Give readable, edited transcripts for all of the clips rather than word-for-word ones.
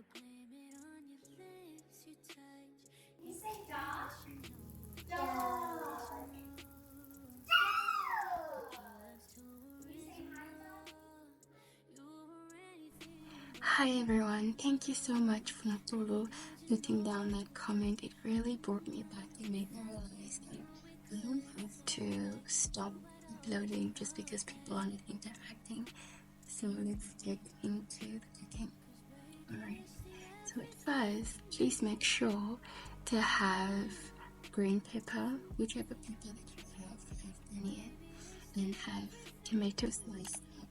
You say dog? Dog. Hi everyone, thank you so much for putting down that comment. It really brought me back. It made me realize that I don't have to stop uploading just because people aren't interacting. So let's get into the cooking. Alright, so at first, please make sure to have green pepper, whichever pepper that you have onion, and have tomatoes sliced up.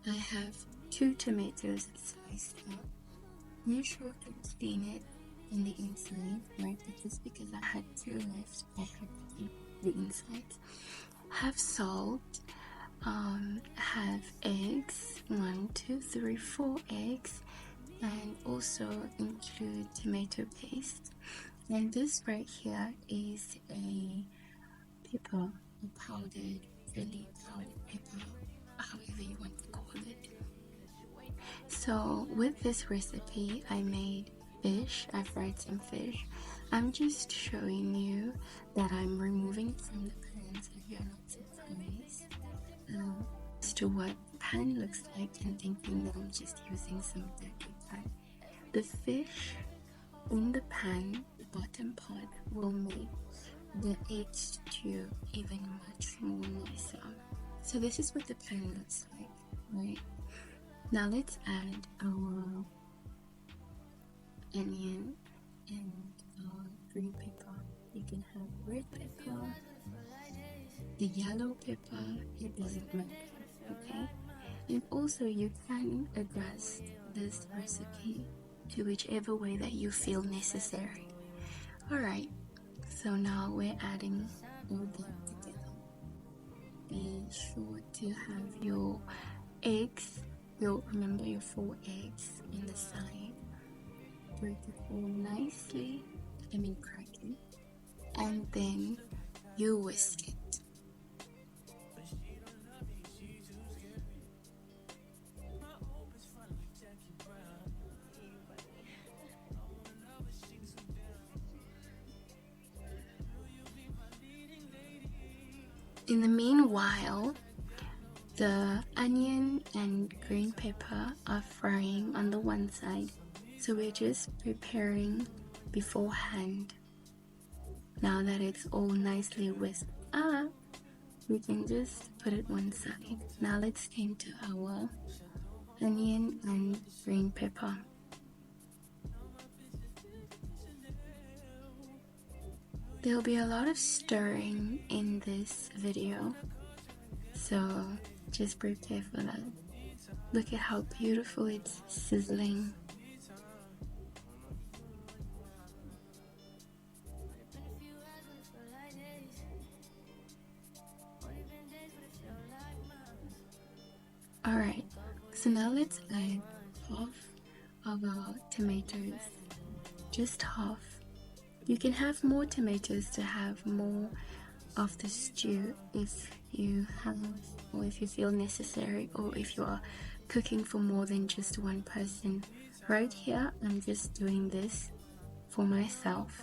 I have 2 tomatoes sliced up. Make sure to clean it in the inside, right? But just because I had 2 left, I had to keep the insides. Have salt. Have eggs. 1, 2, 3, 4 eggs, and also include tomato paste. And this right here is a pepper, a powdered, really powdered pepper, however you want to call it. So with this recipe, I made fish. I fried some fish. I'm just showing you that I'm removing it from the pan so you're not surprised as to what the pan looks like and thinking that I'm just using some dirty pan. The fish in the pan, the bottom part, will make the egg stew even much more nicer. So this is what the pan looks like, right? Now let's add our onion and our green pepper. You can have red pepper, the yellow pepper, it doesn't matter, okay? And also you can adjust this recipe to whichever way that you feel necessary. Alright, so now we're adding all that together. Be sure to have your eggs. You'll remember your 4 eggs in the side. Break it all nicely, crack it, and then you whisk it. In the meanwhile, the onion and green pepper are frying on the one side, so we're just preparing beforehand. Now that it's all nicely whisked up, we can just put it one side. Now let's turn to our onion and green pepper. There'll be a lot of stirring in this video, so just prepare for that. Look at how beautiful it's sizzling. Alright, so now let's add half of our tomatoes, just half. You can have more tomatoes to have more of the stew if you have, or if you feel necessary, or if you are cooking for more than just one person. Right here, I'm just doing this for myself.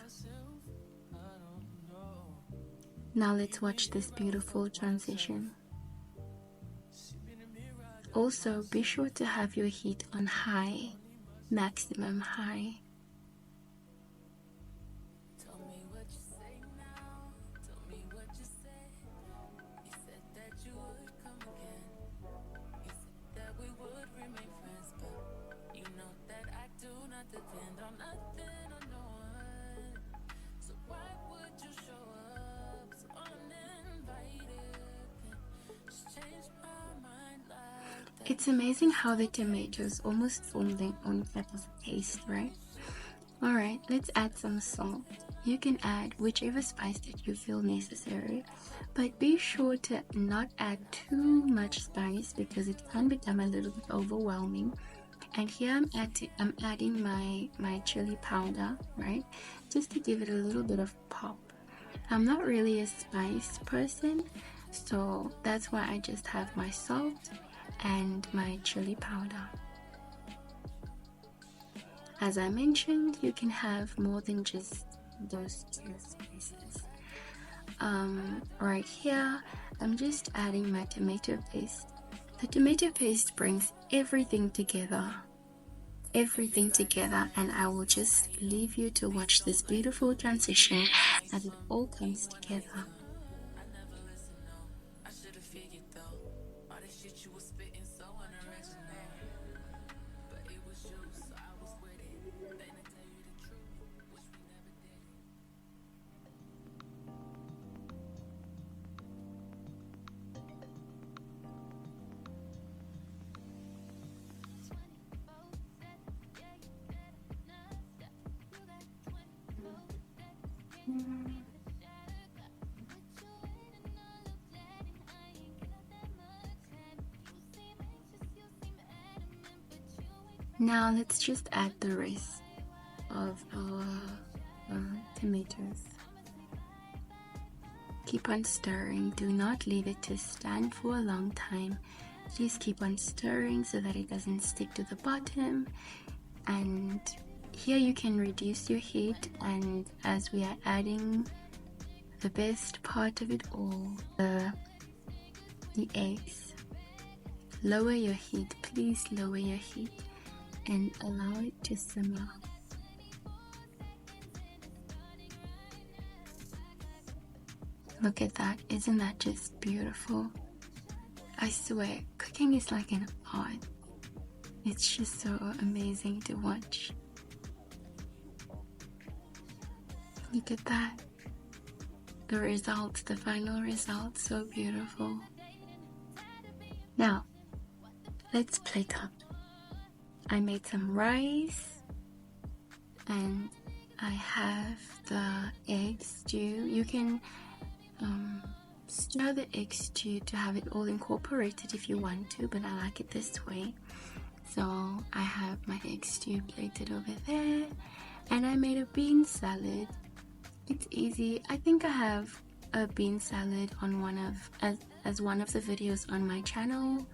Now let's watch this beautiful transition. Also, be sure to have your heat on high, maximum high. It's amazing how the tomatoes almost form their own type of taste, right? Alright, let's add some salt. You can add whichever spice that you feel necessary, but be sure to not add too much spice because it can become a little bit overwhelming. And here I'm adding my chili powder, right? Just to give it a little bit of pop. I'm not really a spice person, so that's why I just have my salt and my chili powder. as I mentioned, you can have more than just those two spices. Right here, I'm just adding my tomato paste. The tomato paste brings everything together, and I will just leave you to watch this beautiful transition as it all comes together. Now let's just add the rest of our tomatoes. Keep on stirring. Do not leave it to stand for a long time. Just keep on stirring so that it doesn't stick to the bottom. And here you can reduce your heat, and as we are adding the best part of it all, the eggs, lower your heat. Please lower your heat and allow it to simmer. Look at that. Isn't that just beautiful? I swear, cooking is like an art. It's just so amazing to watch. Look at that. The results, the final result, so beautiful. Now, let's plate up. I made some rice and I have the egg stew. You can stir the egg stew to have it all incorporated if you want to, but I like it this way. So I have my egg stew plated over there, and I made a bean salad. It's easy. I think I have a bean salad on one of the videos on my channel.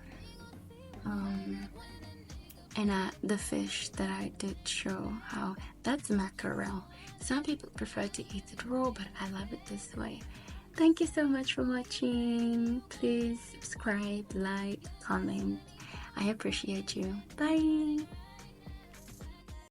And the fish that I did show how that's mackerel. Some people prefer to eat it raw, but I love it this way. Thank you so much for watching. Please subscribe, like, comment. I appreciate you. Bye.